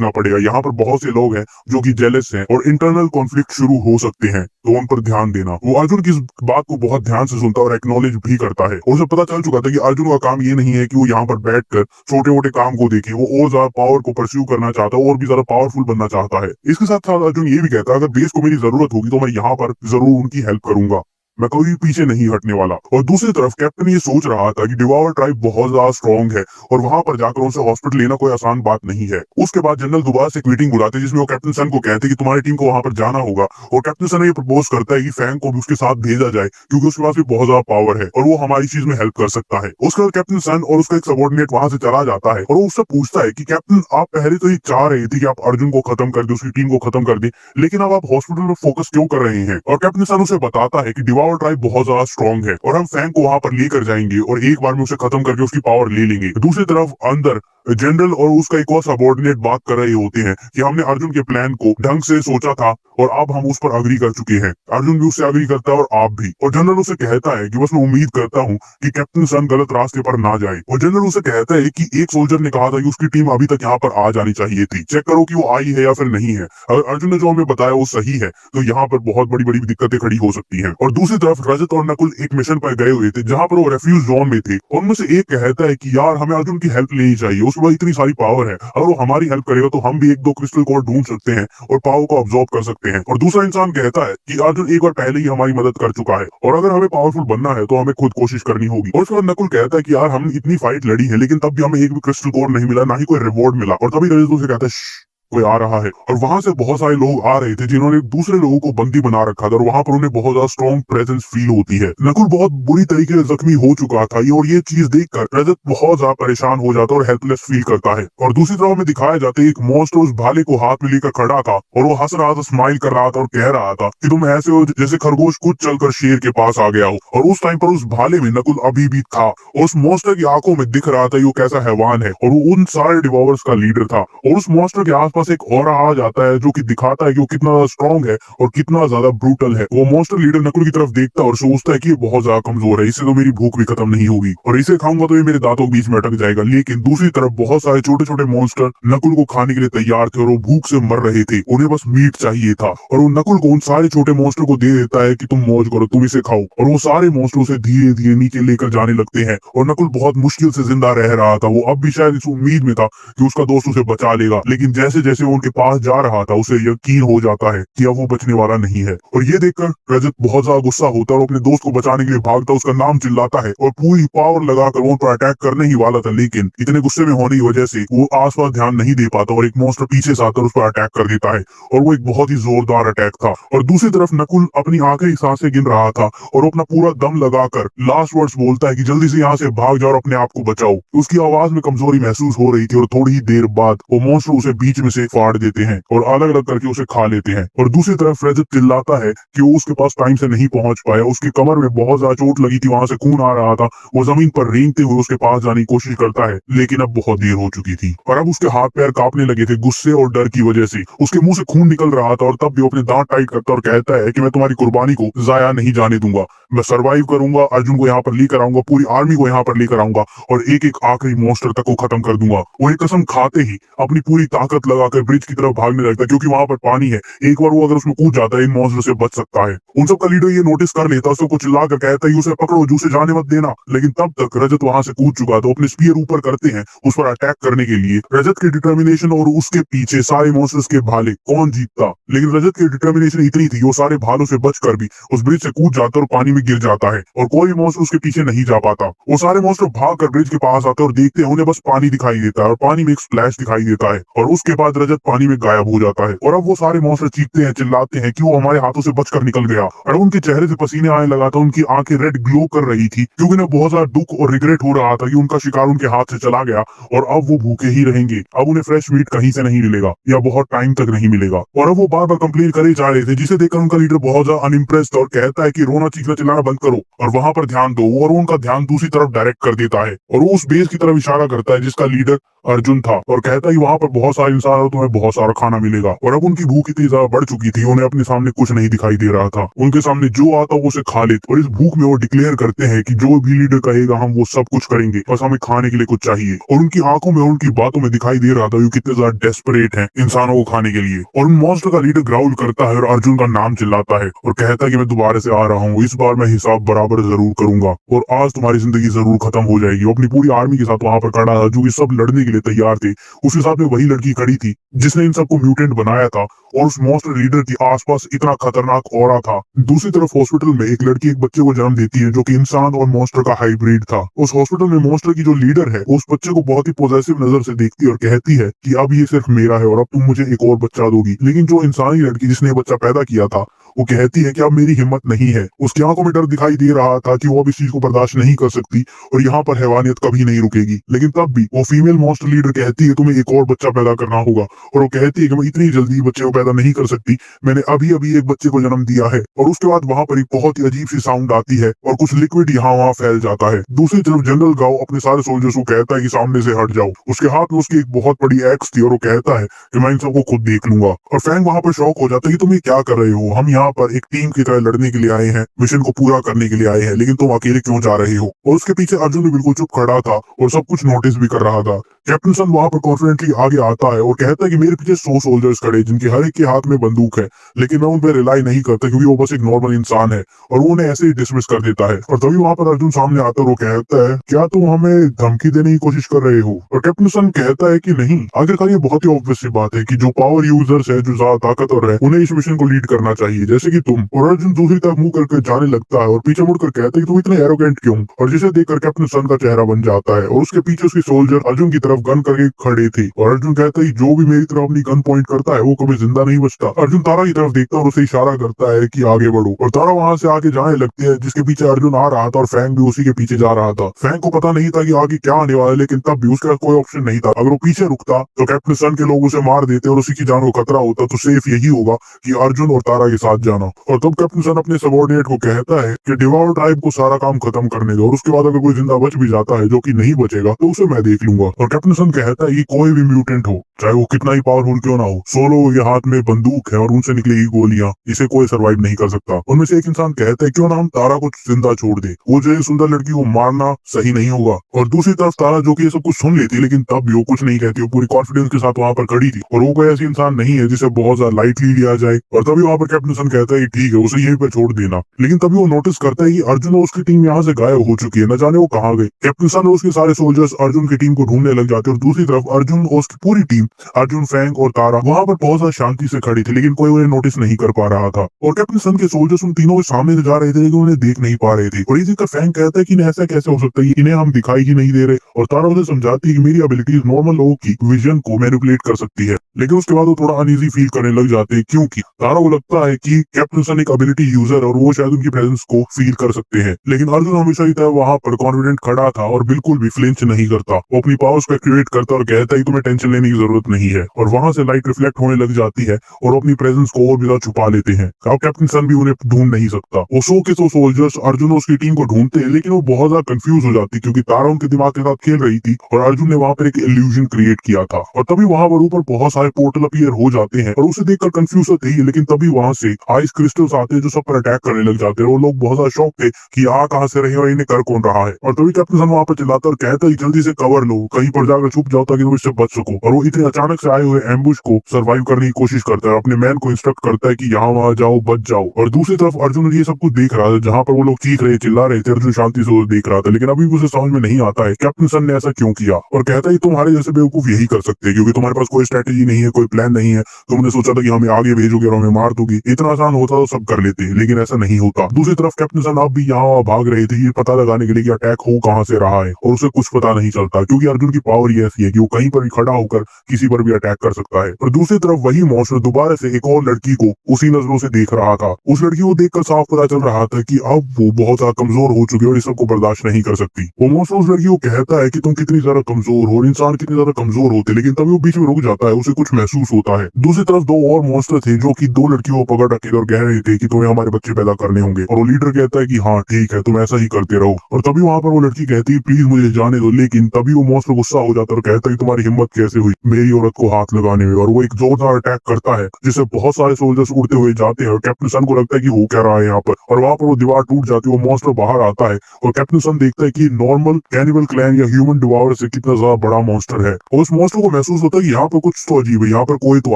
झेलना पड़ेगा। यहाँ पर बहुत से लोग हैं जो कि जेलस हैं और इंटरनल कॉन्फ्लिक्ट शुरू हो सकते हैं, तो उन पर ध्यान देना। वो अर्जुन की इस बात को बहुत ध्यान से सुनता और एक्नॉलेज भी करता है। और उसे पता चल चुका था कि अर्जुन का काम ये नहीं है कि वो यहाँ पर बैठकर छोटे मोटे काम को देखे, वो और ज्यादा पावर को परस्यू करना चाहता है और भी ज्यादा पावरफुल बनना चाहता है। इसके साथ साथ अर्जुन ये भी कहता है अगर देश को मेरी जरूरत होगी तो मैं यहाँ पर जरूर उनकी हेल्प करूंगा, मैं कभी पीछे नहीं हटने वाला। और दूसरी तरफ कैप्टन ये सोच रहा था कि डिवावर ट्राइब बहुत ज्यादा स्ट्रॉन्ग है और वहां पर जाकर उनसे हॉस्पिटल लेना कोई आसान बात नहीं है। उसके बाद जनरल दोबारा से एक मीटिंग बुलाते हैं जिसमें वो कैप्टन सन को कहते हैं कि तुम्हारी टीम को वहां पर जाना होगा। और कैप्टन सन ये प्रपोज करता है कि फैंग को भी उसके साथ भेजा जाए क्योंकि उसके पास भी बहुत ज्यादा पावर है और वो हमारी चीज में हेल्प कर सकता है। उसके बाद कैप्टन सन और उसका एक सबॉर्डिनेट वहां से चला जाता है और वो उससे पूछता है कि कैप्टन आप पहले तो ये चाह रहे थे कि आप अर्जुन को खत्म कर दे, उसकी टीम को खत्म कर दे, लेकिन अब आप हॉस्पिटल पर फोकस क्यों कर रहे हैं? और कैप्टन सन उसे बताता है कि डिवावर ट्राइब बहुत ज्यादा स्ट्रॉन्ग है और हम फैंग को वहां पर लेकर जाएंगे और एक बार में उसे खत्म करके उसकी पावर ले लेंगे। दूसरी तरफ अंदर जनरल और उसका एक और सबॉर्डिनेट बात कर रहे होते हैं कि हमने अर्जुन के प्लान को ढंग से सोचा था और अब हम उस पर अग्री कर चुके हैं। अर्जुन भी उससे अग्री करता है और आप भी। और जनरल उसे कहता है कि बस मैं उम्मीद करता हूँ कि कैप्टन सन गलत रास्ते पर ना जाए। और जनरल उसे कहता है कि एक सोल्जर ने कहा था कि उसकी टीम अभी तक यहाँ पर आ जानी चाहिए थी, चेक करो कि वो आई है या फिर नहीं है। अगर अर्जुन ने जो हमें बताया वो सही है तो यहाँ पर बहुत बड़ी बड़ी दिक्कतें खड़ी हो सकती हैं। और दूसरी तरफ रजत और नकुल एक मिशन पर गए हुए थे जहाँ पर वो रेफ्यूज जोन में थे। उनमें से एक कहता है कि यार हमें अर्जुन की हेल्प लेनी चाहिए, उसके बाद इतनी सारी पावर है, अगर वो हमारी हेल्प करेगा तो हम भी एक दो क्रिस्टल कोर ढूंढ सकते हैं और पावर को अब्सॉर्ब कर सकते हैं। और दूसरा इंसान कहता है कि अर्जुन एक बार पहले ही हमारी मदद कर चुका है और अगर हमें पावरफुल बनना है तो हमें खुद कोशिश करनी होगी। और उसके बाद नकुल कहता है कि यार हम इतनी फाइट लड़ी है लेकिन तब भी हमें एक भी क्रिस्टल कोर नहीं मिला, ना ही कोई रिवॉर्ड मिला। और तभी रजत उसे कहता है कोई आ रहा है। और वहां से बहुत सारे लोग आ रहे थे जिन्होंने दूसरे लोगों को बंदी बना रखा था और वहां पर उन्हें बहुत ज्यादा स्ट्रॉन्ग प्रेजेंस फील होती है। नकुल बहुत बुरी तरीके से जख्मी हो चुका था और ये चीज देखकर रजत बहुत ज्यादा परेशान हो जाता है और हेल्पलेस फील करता है। और दूसरी तरफ में दिखाया जाता है एक मॉन्स्टर उस भाले को हाथ में लेकर खड़ा था और वो हंस रहा था, स्माइल कर रहा था और कह रहा था कि तुम ऐसे हो जैसे खरगोश खुद चलकर शेर के पास आ गया हो। और उस टाइम पर उस भाले में नकुल अभी भी था और उस मॉन्स्टर की आंखों में दिख रहा था कि वो कैसा हैवान है और वो उन सारे डिवॉर्स का लीडर था। और उस मॉन्स्टर के आसपास एक और जाता है जो कि दिखाता है कि वो कितना स्ट्रॉन्ग है और कितना ज्यादा ब्रूटल है। वो मॉन्स्टर लीडर नकुल की तरफ देखता है और सोचता है कि ये बहुत ज्यादा कमजोर है, इससे तो मेरी भूख भी खत्म नहीं होगी और इसे खाऊंगा तो ये मेरे दांतों के बीच में अटक जाएगा। लेकिन दूसरी तरफ बहुत सारे छोटे छोटे मॉन्स्टर नकुल को खाने के लिए तैयार थे और वो भूख से मर रहे थे, उन्हें बस मीट चाहिए था। और वो नकुल को उन सारे छोटे मॉन्स्टर को दे देता है कि तुम मौज करो, तुम इसे खाओ। और वो सारे मॉन्स्टर उसे धीरे धीरे नीचे लेकर जाने लगते हैं और नकुल बहुत मुश्किल से जिंदा रह रहा था। वो अब भी शायद इस उम्मीद में था कि उसका दोस्त उसे बचा लेगा, लेकिन जैसे जैसे वो उनके पास जा रहा था उसे यकीन हो जाता है कि अब वो बचने वाला नहीं है। और ये देखकर रजत बहुत ज्यादा गुस्सा होता है और अपने दोस्त को बचाने के लिए भागता, उसका नाम चिल्लाता है और पूरी पावर लगाकर वो उन पर अटैक करने ही वाला था। लेकिन इतने गुस्से में होने की वजह से वो आसपास ध्यान नहीं दे पाता और एक मॉन्स्टर पीछे से आकर उस पर अटैक कर देता है और वो एक बहुत ही जोरदार अटैक था। और दूसरी तरफ नकुल अपनी आखिरी सांसें गिन रहा था और अपना पूरा दम लगाकर लास्ट वर्ड्स बोलता है कि जल्दी से यहाँ से भाग जाओ और अपने आप को बचाओ। उसकी आवाज में कमजोरी महसूस हो रही थी और थोड़ी ही देर बाद वो मॉन्स्टर उसे बीच में से फाड़ देते हैं और अलग अलग करके उसे खा लेते हैं। और दूसरी तरफ रजत चिल्लाता है कि वो उसके पास टाइम से नहीं पहुंच पाया, उसकी कमर में बहुत ज्यादा चोट लगी थी, वहां से खून आ रहा था। वो जमीन पर रेंगते हुए उसके पास जाने की कोशिश करता है लेकिन अब बहुत देर हो चुकी थी और अब उसके हाथ पैर कांपने लगे थे गुस्से और डर की वजह से। उसके मुंह से खून निकल रहा था और तब भी अपने दांत टाइट करता और कहता है कि मैं तुम्हारी कुर्बानी को जाया नहीं जाने दूंगा, मैं सर्वाइव करूंगा, अर्जुन को यहाँ पर लेकर आऊंगा, पूरी आर्मी को यहाँ पर लेकर आऊंगा और एक एक आखिरी मॉन्स्टर तक को खत्म कर दूंगा। वो एक कसम खाते ही अपनी पूरी ताकत लगाकर ब्रिज की तरफ भागने लगता है क्योंकि वहां पर पानी है, एक बार वो अगर उसमें कूद जाता है इन मॉन्स्टर से बच सकता है। उन सब का लीडर ये नोटिस कर लेता है, उसको कुछ ला कर कहता है उसे पकड़ो, जूसे जाने मत देना। लेकिन तब तक रजत वहां से कूद चुका था। अपने स्पीयर ऊपर करते हैं उस पर अटैक करने के लिए। रजत की डिटर्मिनेशन और उसके पीछे सारे मॉन्स्टर्स के भाले, कौन जीतता? लेकिन रजत की डिटर्मिनेशन इतनी थी वो सारे भालों से बचकर भी उस ब्रिज से कूद जाता और पानी में गिर जाता है और कोई मॉन्स्टर उसके पीछे नहीं जा पाता। वो सारे मॉन्स्टर भाग कर ब्रिज के पास आते और देखते हैं उन्हें बस पानी दिखाई देता है और पानी में एक स्प्लैश दिखाई देता है और उसके बाद रजत पानी में गायब हो जाता है। और अब वो सारे मॉन्स्टर चीखते हैं, चिल्लाते हैं कि वो हमारे हाथों से बचकर निकल गया और उनके चेहरे से पसीने आने लगा था, उनकी आंखें रेड ग्लो कर रही थी क्योंकि उन्हें बहुत ज्यादा दुख और रिग्रेट हो रहा था कि उनका शिकार उनके हाथ से चला गया और अब वो भूखे ही रहेंगे। अब उन्हें फ्रेश मीट कहीं से नहीं मिलेगा या बहुत टाइम तक नहीं मिलेगा। और अब वो बार बार कंप्लेन करे जा रहे थे जिसे देखकर उनका लीडर बहुत ज्यादा अनइम्प्रेस्ड और कहता है कि रोना चीखना चिल्लाना बंद करो और वहां पर ध्यान दो। और उनका ध्यान दूसरी तरफ डायरेक्ट कर देता है और वो उस बेस की तरफ इशारा करता है जिसका लीडर अर्जुन था और कहता है वहाँ पर बहुत सारे इंसान और तुम्हें बहुत सारा खाना मिलेगा। और अब उनकी भूख इतनी ज्यादा बढ़ चुकी थी, उन्हें अपने सामने कुछ नहीं दिखाई दे रहा था। उनके सामने जो आता वो उसे खा लेते और इस भूख में वो डिक्लेयर करते हैं कि जो भी लीडर कहेगा हम वो सब कुछ करेंगे, बस हमें खाने के लिए कुछ चाहिए। और उनकी आंखों में, उनकी बातों में दिखाई दे रहा था वो कितने ज्यादा डेस्परेट हैं इंसानों को खाने के लिए। और उन मॉन्स्टर का लीडर ग्राउल करता है और अर्जुन का नाम चिल्लाता है और कहता है कि मैं दोबारा से आ रहा हूँ, इस बार मैं हिसाब बराबर जरूर करूंगा और आज तुम्हारी जिंदगी जरूर खत्म हो जाएगी। वो अपनी पूरी आर्मी के साथ वहां पर खड़ा था, जो कि सब लड़ने के लिए तैयार थे। उसके साथ में वही लड़की खड़ी थी जिसने इन सबको म्यूटेंट बनाया था और उस मॉन्स्टर लीडर के आसपास इतना खतरनाक ऑरा था। दूसरी तरफ हॉस्पिटल में एक लड़की एक बच्चे को जन्म देती है जो कि इंसान और मॉन्स्टर का हाइब्रिड था। उस हॉस्पिटल में मॉन्स्टर की जो लीडर है उस बच्चे को बहुत ही पॉजिटिव नजर से देखती है और कहती है कि अब ये सिर्फ मेरा है और अब तुम मुझे एक और बच्चा दोगी। लेकिन जो इंसानी लड़की जिसने ये बच्चा पैदा किया था वो कहती है कि अब मेरी हिम्मत नहीं है। उसकी आंखों में डर दिखाई दे रहा था कि वो अब इस चीज को बर्दाश्त नहीं कर सकती और यहाँ पर हैवानियत कभी नहीं रुकेगी। लेकिन तब भी वो फीमेल मॉन्स्टर लीडर कहती है तुम्हें एक और बच्चा पैदा करना होगा और वो कहती है कि मैं इतनी जल्दी बच्चे को पैदा नहीं कर सकती, मैंने अभी अभी एक बच्चे को जन्म दिया है। और उसके बाद वहां पर एक बहुत ही अजीब सी साउंड आती है और कुछ लिक्विड यहाँ वहाँ फैल जाता है। दूसरी तरफ जनरल गाओ अपने सारे सोल्जर्स को कहता है कि सामने से हट जाओ। उसके हाथ में उसकी एक बहुत बड़ी एक्स थी और वो कहता है कि मैं इन सबको खुद देख लूंगा। और फैंग वहां पर शॉक हो जाता है कि तुम ये क्या कर रहे हो, हम यहाँ पर एक टीम की तरह लड़ने के लिए आए हैं, मिशन को पूरा करने के लिए आए हैं, लेकिन तुम अकेले क्यों जा रहे हो। और उसके पीछे अर्जुन भी बिल्कुल चुप खड़ा था और सब कुछ नोटिस भी कर रहा था। कैप्टन सन वहां पर कॉन्फिडेंटली आगे आता है और कहता है कि मेरे पीछे 100 सोल्जर्स खड़े जिनके हर एक के हाथ में बंदूक है, लेकिन मैं उन पर रिलाई नहीं करता क्योंकि वो बस एक नॉर्मल इंसान है और वो उन्हें ऐसे ही डिसमिस कर देता है। और तभी वहां पर अर्जुन सामने आता है और वो कहता है क्या तुम हमें धमकी देने की कोशिश कर रहे हो। और कैप्टन सन कहता है कि नहीं, आखिरकार ये बहुत ही ऑब्वियस सी बात है कि जो पावर यूजर्स है, जो ज्यादा ताकतवर है, उन्हें इस मिशन को लीड करना चाहिए, जैसे कि तुम। और अर्जुन दूसरी तरफ मुंह करके जाने लगता है और पीछे मुड़कर कहता है कि तुम इतने एरोगेंट क्यों। और जिसे देखकर कैप्टन सन का चेहरा बन जाता है और उसके पीछे उसके सोल्जर अर्जुन की तरफ गन करके खड़े थे। और अर्जुन कहता है जो भी मेरी तरफ अपनी गन पॉइंट करता है वो कभी जिंदा नहीं बचता। अर्जुन तारा की तरफ देखता है और उसे इशारा करता है कि आगे बढ़ो। और तारा वहां से आगे जाने लगती है जिसके पीछे अर्जुन आ रहा था और फैंग भी उसी के पीछे जा रहा था। फैंग को पता नहीं था कि आगे क्या आने वाला है, लेकिन तब भी उसके पास कोई ऑप्शन नहीं था। अगर वो पीछे रुकता तो कैप्टन सन के लोग उसे मार देते और उसी की जान को खतरा होता। तो सेफ यही होगा कि अर्जुन और तारा के साथ जाना। और तब कैप्टन सन अपने सबॉर्डिनेट को कहता है कि डिवॉर ट्राइब को सारा काम खत्म करने दो और उसके बाद अगर कोई जिंदा बच भी जाता है जो कि नहीं बचेगा तो उसे मैं देख लूंगा। और कैप्टन सन कहता है कि कोई भी म्यूटेंट हो, चाहे वो कितना ही पावरफुल क्यों ना हो, सोलो के हाथ में बंदूक है और उनसे निकलेगी गोलियां, इसे कोई सरवाइव नहीं कर सकता। उनमें से एक इंसान कहता है क्यों ना हम तारा को जिंदा छोड़ दे, वो जो सुंदर लड़की को मारना सही नहीं होगा। और दूसरी तरफ तारा जो कि ये सब कुछ सुन लेती है लेकिन तब भी वो कुछ नहीं कहती, वो पूरी कॉन्फिडेंस के साथ वहां पर खड़ी थी और वो कोई ऐसी इंसान नहीं है जिसे बहुत ज्यादा लाइटली लिया जाए। और तभी वहां पर कैप्टन सन कहता है ठीक है, उसे यहीं पर छोड़ देना। लेकिन तभी वो नोटिस करता है कि अर्जुन और उसकी टीम यहाँ से गायब हो चुकी है, न जाने वो कहाँ गए। कैप्टन सन और उसके सारे सोल्जर्स अर्जुन की टीम को ढूंढने लग जाते हैं और दूसरी तरफ अर्जुन और उसकी पूरी टीम, अर्जुन, फैंग और तारा वहां पर बहुत ज्यादा शांति से खड़ी थी, लेकिन कोई उन्हें नोटिस नहीं कर पा रहा था। और कैप्टन सन के सोल्जर्स उन तीनों के सामने से जा रहे थे लेकिन उन्हें देख नहीं पा रहे थे। और इसी का फैंग कहता है कि इन्हें ऐसा कैसे हो सकता है, इन्हें हम दिखाई ही नहीं दे रहे। और तारा उसे समझाती है कि मेरी एबिलिटीज नॉर्मल लोगों की विजन को मैनिपुलेट कर सकती है। लेकिन उसके बाद वो थोड़ा अनईजी फील करने लग जाते हैं क्योंकि तारा को लगता है कि कैप्टन सन एक एबिलिटी यूजर और वो शायद उनकी प्रेजेंस को फील कर सकते हैं। लेकिन अर्जुन हमेशा ही वहां पर कॉन्फिडेंट खड़ा था और बिल्कुल भी फ्लिंच नहीं करता। वो अपनी पावर्स को एक्टिवेट करता और कहता है तुम्हें टेंशन लेने की जरूरत नहीं है। और वहां से लाइट रिफ्लेक्ट होने लग जाती है और अपनी प्रेजेंस को और भी ज्यादा छुपा लेते हैं। अब कैप्टन सन भी उन्हें ढूंढ नहीं सकता। वो 100 के 100 सोल्जर्स अर्जुन और उसकी टीम को ढूंढते हैं लेकिन वो बहुत ज्यादा कंफ्यूज हो जाती क्योंकि तारा उनके दिमाग के साथ खेल रही थी और अर्जुन ने वहां पर एक इल्यूजन क्रिएट किया था। और तभी वहां पर ऊपर बहुत सारे पोर्टल अपीयर हो जाते हैं और उसे देखकर कंफ्यूज होते ही, लेकिन तभी वहां से आइस क्रिस्टल्स आते हैं जो सब पर अटैक करने लग जाते हैं। वो लोग बहुत ज्यादा शॉक थे कि आ कहां से रहे और इन्हें कर कौन रहा है। और तभी कैप्टन सन वहां पर चिल्लाता और कहता है जल्दी से कवर लो, कहीं पर जाकर छुप जाओ ताकि तुम इससे बच सको। और वो इतने अचानक से आए हुए एम्बुश को सर्वाइव करने की कोशिश करता है, अपने मैन को इंस्ट्रक्ट करता है कि यहाँ वहां जाओ, बच जाओ। और दूसरी तरफ अर्जुन ये सब कुछ देख रहा था, जहाँ पर वो लोग चीख रहे चिल्ला रहे थे, अर्जुन शांति से देख रहा था। लेकिन अभी उसे समझ में नहीं आता है कैप्टन सन ने ऐसा क्यों किया। और कहता है तुम्हारे जैसे बेवकूफ यही कर सकते हैं क्योंकि तुम्हारे पास कोई स्ट्रेटेजी नहीं है, कोई प्लान नहीं है। तुमने सोचा था कि हमें आगे भेजोगे और हमें मार दोगे, इतना आसान होता तो सब कर लेते, लेकिन ऐसा नहीं होता। दूसरी तरफ कैप्टन सन अब भी यहाँ भाग रहे थे ये पता लगाने के लिए कि अटैक हो कहां से रहा है, और उसे कुछ पता नहीं चलता क्योंकि अर्जुन की पावर ही ऐसी है कि वो कहीं पर भी खड़ा होकर किसी पर भी अटैक कर सकता है। और दूसरी तरफ वही मॉन्स्टर दोबारा से एक और लड़की को उसी नजरों से देख रहा था। उस लड़की को देखकर साफ पता चल रहा था कि अब वो बहुत ज्यादा कमजोर हो चुकी है और इस सबको बर्दाश्त नहीं कर सकती। वो मॉन्स्टर उस लड़की को कहता है कि तुम कितनी ज्यादा कमजोर हो और इंसान कितने ज्यादा कमजोर होते, लेकिन तभी वो बीच में रुक जाता है, उसे कुछ महसूस होता है। दूसरी तरफ दो और मॉन्स्टर थे जो कि दो लड़कियों को पकड़ रखे थे और कह रहे थे कि तुम्हें हमारे बच्चे पैदा करने होंगे। और वो लीडर कहता है कि हाँ ठीक है, तुम ऐसा ही करते रहो। और तभी वहां पर वो लड़की कहती है प्लीज मुझे जाने दो, लेकिन तभी वो मॉन्स्टर गुस्सा हो हो जाता है और कहता है तुम्हारी हिम्मत कैसे हुई मेरी औरत को हाथ लगाने में, और वो एक जोरदार अटैक करता है जिससे बहुत सारे सोल्जर्स उड़ते हुए जाते हैं और कैप्टन सन को लगता है कि हो क्या रहा है यहाँ पर, और वहां पर वो दीवार टूट जाती है, वो मॉन्स्टर बाहर आता है और कैप्टन सन देखता है कि नॉर्मल कैनिबल क्लैन या ह्यूमन डिवावर से कितना ज्यादा बड़ा मॉन्स्टर है, और उस मॉन्स्टर को महसूस होता है कि यहाँ पर कुछ तो अजीब है, यहाँ पर कोई तो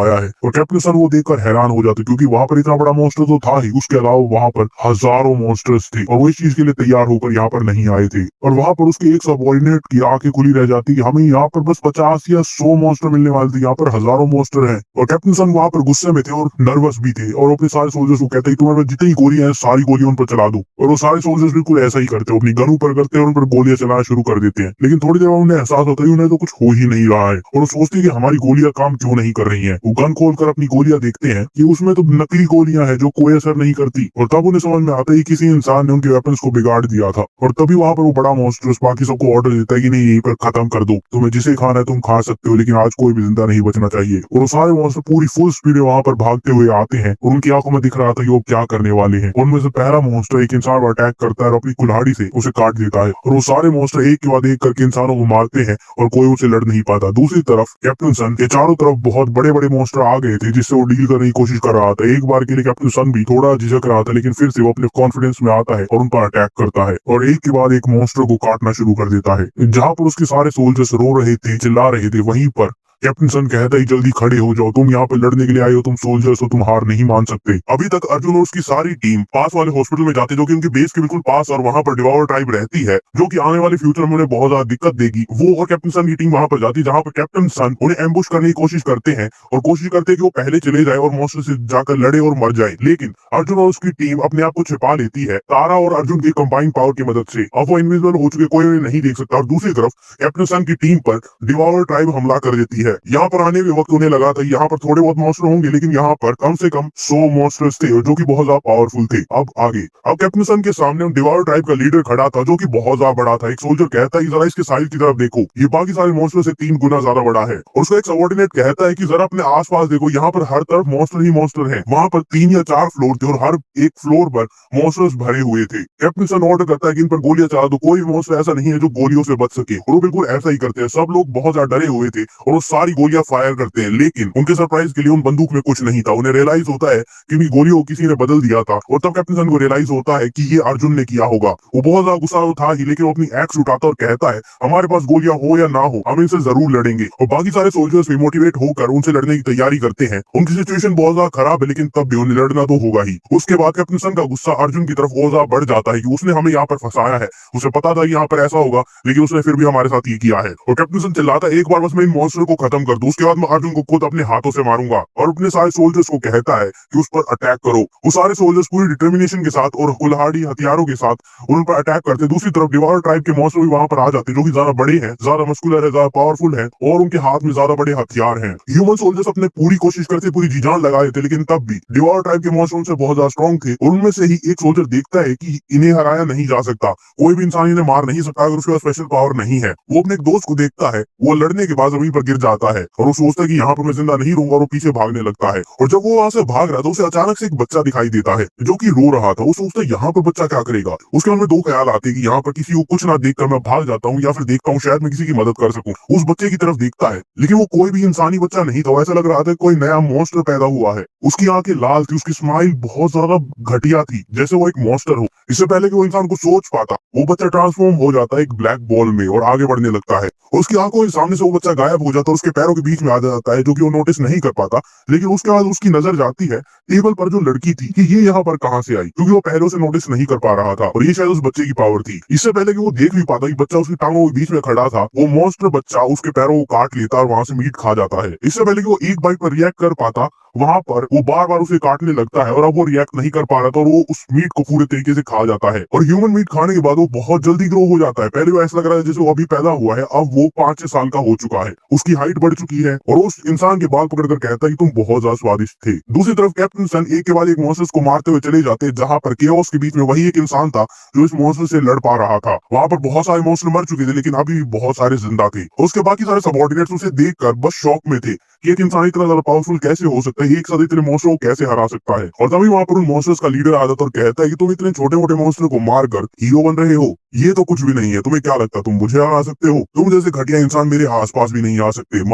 आया है, और कैप्टन सन वो देखकर हैरान हो जाते क्योंकि वहां पर इतना बड़ा मॉन्स्टर तो था ही, उसके अलावा वहां पर हजारों मॉन्स्टर्स थे और वो इस चीज के लिए तैयार होकर यहाँ पर नहीं आए थे, और वहां पर उसके एक सबऑर्डिनेट की आंखें खुली रह जाती कि हमें यहाँ पर बस 50 या 100 मॉन्स्टर मिलने वाले थे, यहाँ पर हजारों मॉन्स्टर हैं, और कैप्टन सन वहां पर गुस्से में थे और नर्वस भी थे, और अपने सारे सोल्जर्स को कहते हैं तुम्हारे पास जितनी गोलियां हैं सारी गोलियां उन पर चला दो, और वो सारे सोल्जर्स बिल्कुल ऐसा ही करते हैं, अपनी गन ऊपर करते हैं और उन पर गोलियां चलाना शुरू कर देते हैं, लेकिन थोड़ी देर बाद उन्हें एहसास होता है उन्हें तो कुछ हो ही नहीं रहा है, और वो सोचते हैं कि हमारी गोलियां काम क्यों नहीं कर रही है, वो गन खोलकर अपनी गोलियां देखते हैं कि उसमें तो नकली गोलियां हैं जो कोई असर नहीं करती, और तब उन्हें समझ में आता है कि किसी इंसान ने उनके वेपन्स को बिगाड़ दिया था, और तभी वहां पर वो बड़ा मॉन्स्टर बाकी सबको ऑर्डर देता है कि नहीं यहीं पर खत्म कर दो, तुम्हें जिसे खाना है तुम खा सकते हो लेकिन आज कोई भी जिंदा नहीं बचना चाहिए, और वो सारे मॉन्स्टर पूरी फुल स्पीड में वहां पर भागते हुए आते हैं और उनकी आंखों में दिख रहा था कि वो क्या करने वाले हैं, उनमें से पहला मॉन्स्टर एक इंसान पर अटैक करता है और अपनी कुल्हाड़ी से उसे काट देता है, और वो सारे मॉन्स्टर एक के बाद एक करके इंसानों को मारते हैं और कोई उसे लड़ नहीं पाता। दूसरी तरफ कैप्टन सन के चारों तरफ बहुत बड़े बड़े मॉन्स्टर आ गए थे जिससे वो डील करने की कोशिश कर रहा था, एक बार के लिए कैप्टन सन भी थोड़ा झिझक रहा था लेकिन फिर से वो अपने कॉन्फिडेंस में आता है और उन पर अटैक करता है और एक के बाद एक मॉन्स्टर को काटना शुरू कर देता है। जहां पर उसके सारे सोल्जर्स रो रहे थे, चिल्ला रहे थे, वहीं पर कैप्टन सन कहता है जल्दी खड़े हो जाओ, तुम यहाँ पे लड़ने के लिए आए हो, तुम सोल्जर्स हो, तुम हार नहीं मान सकते। अभी तक अर्जुन और उसकी सारी टीम पास वाले हॉस्पिटल में जाते जो कि उनके बेस के बिल्कुल पास, और वहां पर डिवावर ट्राइब रहती है जो कि आने वाले फ्यूचर में उन्हें बहुत ज्यादा दिक्कत देगी। वो और कैप्टन सन की टीम वहां पर जाती है जहां पर कैप्टन सन उन्हें एम्बुश करने की कोशिश करते हैं और कोशिश करते हैं कि वो पहले चले जाए और मॉन्स्टर से जाकर लड़े और मर जाए, लेकिन अर्जुन और उसकी टीम अपने आप को छिपा लेती है तारा और अर्जुन की कंबाइंड पावर की मदद से। अब वो इनविजिबल हो चुके, कोई उन्हें नहीं देख सकता, और दूसरी तरफ कैप्टन सन की टीम पर डिवावर ट्राइब हमला कर देती है। यहाँ पर आने वक्त उन्हें लगा था यहाँ पर थोड़े बहुत मॉन्स्टर होंगे, लेकिन यहाँ पर कम से कम 100 मॉन्स्टर्स थे जो कि बहुत ज्यादा पावरफुल थे। अब आगे कैप्टन सन के सामने डिवावर ट्राइब का लीडर खड़ा था जो कि बहुत ज्यादा बड़ा था। एक सोल्जर कहता है जरा इसके साइज की तरफ देखो, ये बाकी सारे मॉन्स्टर से 3 गुना ज्यादा बड़ा है, और उसका एक सबऑर्डिनेट कहता है कि जरा अपने आसपास देखो, यहाँ पर हर तरफ मॉन्स्टर ही मॉन्स्टर है। वहां पर 3 या 4 फ्लोर थे और हर एक फ्लोर पर मॉन्स्टर्स भरे हुए थे। कैप्टन सन ऑर्डर करता है कि इन पर गोलियां चला दो, कोई भी मॉन्स्टर ऐसा नहीं है जो गोलियों से बच सके, और वो बिल्कुल ऐसा ही करते हैं। सब लोग बहुत ज्यादा डरे हुए थे और वो सारी गोलियां फायर करते हैं, लेकिन उनके सरप्राइज के लिए उन बंदूक में कुछ नहीं था। उन्हें रियलाइज होता है कि उनकी गोलियों को किसी ने बदल दिया था, और तब कैप्टन सन को रियलाइज होता है कि ये अर्जुन ने किया होगा। वो बहुत ज्यादा गुस्सा था ही, लेकिन वो अपनी एक्स उठाता और कहता है हमारे पास गोलियां हो या ना हो हम इनसे जरूर लड़ेंगे, और बाकी सारे सोल्जर्स भी मोटिवेट होकर उनसे लड़ने की तैयारी करते हैं। उनकी सिचुएशन बहुत ज्यादा खराब है, लेकिन तब भी उन्हें लड़ना तो होगा ही। उसके बाद कैप्टन सन का गुस्सा अर्जुन की तरफ और ज्यादा बढ़ जाता है कि उसने हमें यहाँ पर फंसाया है, उसे पता था यहाँ पर ऐसा होगा, लेकिन उसने फिर भी हमारे साथ ये किया है। और कैप्टन सन चिल्लाता है एक बार बस मैं इन मॉन्स्टर को खत्म कर दूं, उसके बाद मैं अर्जुन को खुद अपने हाथों से मारूंगा, और अपने सारे सोल्जर्स को कहता है कि उस पर अटैक करो। वो सारे सोल्जर्स पूरी डिटर्मिनेशन के साथ और कुल्हाड़ी हथियारों के साथ उन पर अटैक करते हैं। दूसरी तरफ डिवार ट्राइब के मॉन्स्टर भी वहां पर आ जाते हैं जो कि ज्यादा बड़े हैं, ज्यादा मस्कुलर है, ज्यादा पावरफुल है, और उनके हाथ में ज्यादा बड़े हथियार हैं। ह्यूमन सोल्जर्स अपने पूरी कोशिश करते, पूरी जी जान लगा देते, लेकिन तब भी डिवार ट्राइब के मॉन्स्टर उनसे बहुत ज्यादा स्ट्रॉन्ग थे, और उनमें से ही एक सोल्जर देखता है कि इन्हें हराया नहीं जा सकता, कोई भी इंसान इन्हें मार नहीं सकता अगर उसके पास स्पेशल पावर नहीं है। वो अपने एक दोस्त को देखता है, वो लड़ने के बाद जमीन पर गिर जाता है और वो सोचता है कि यहाँ पर मैं जिंदा नहीं रहूंगा, और वो पीछे भागने लगता है। और जब वो वहां से भाग रहा था उसे अचानक से एक बच्चा दिखाई देता है जो कि रो रहा था। वो सोचता है यहाँ पर बच्चा क्या करेगा। उसके मन में 2 ख्याल आते हैं कि यहाँ पर किसी को कुछ ना देखकर मैं भाग जाता हूँ, या फिर देखता हूँ शायद मैं किसी की मदद कर सकूं। उस बच्चे की तरफ देखता है, लेकिन वो कोई भी इंसानी बच्चा नहीं था, ऐसा लग रहा था कोई नया मॉन्स्टर पैदा हुआ है। उसकी आंखें लाल थी, उसकी स्माइल बहुत ज्यादा घटिया थी, जैसे वो एक मॉन्स्टर हो। इससे पहले कि वो इंसान को सोच पाता, वो बच्चा ट्रांसफॉर्म हो जाता है एक ब्लैक बॉल में और आगे बढ़ने लगता है। उसकी आंखों के सामने से वो बच्चा गायब हो जाता है, उसके पैरों के बीच में आ जाता है जो कि वो नोटिस नहीं कर पाता। लेकिन उसके बाद उसकी नजर जाती है टेबल पर जो लड़की थी कि ये यहाँ पर कहाँ से आई, क्योंकि वो पहले से नोटिस नहीं कर पा रहा था, और ये शायद उस बच्चे की पावर थी। इससे पहले कि वो देख भी पाता कि बच्चा उसकी टांगों के बीच में खड़ा था, वो मॉन्स्टर बच्चा उसके पैरों को काट लेता और वहां से मीट खा जाता है। इससे पहले कि वो एक बाइट पर रिएक्ट कर पाता, वहां पर वो बार बार उसे काटने लगता है, और अब वो रिएक्ट नहीं कर पा रहा था और वो उस मीट को पूरे तरीके से खा जाता है। और ह्यूमन मीट खाने के बाद वो बहुत जल्दी ग्रो हो जाता है। पहले वो ऐसा लग रहा है जैसे वो अभी पैदा हुआ है, अब वो 5-6 साल का हो चुका है, उसकी हाइट बढ़ चुकी है, और उस इंसान के बाल पकड़कर कहता है कि तुम बहुत ज्यादा स्वादिष्ट थे। दूसरी तरफ कैप्टन सन एक के बाद एक मॉन्स्टर्स को मारते हुए चले जाते हैं, जहां पर केओस के बीच में वही एक इंसान था जो इस मॉन्स्टर से लड़ पा रहा था। वहां पर बहुत सारे मॉन्स्टर मर चुके थे, लेकिन अभी भी बहुत सारे जिंदा थे। उसके बाकी सारे सबऑर्डिनेट्स उसे देखकर बस शॉक में थे कि एक इंसान इतना ज्यादा पावरफुल कैसे हो सकता है, है एक साथ इतने मॉन्स्टर को कैसे हरा सकता है। और तभी वहाँ पर उन मॉन्स्टर्स का लीडर आ जाता है और कहता है कि तुम इतने छोटे मोटे मॉन्स्टर को मार कर हीरो बन रहे हो, ये तो कुछ भी नहीं है। तुम्हें क्या लगता है तुम मुझे हरा सकते हो? तुम जैसे घटिया इंसान मेरे आसपास भी नहीं आ सकते।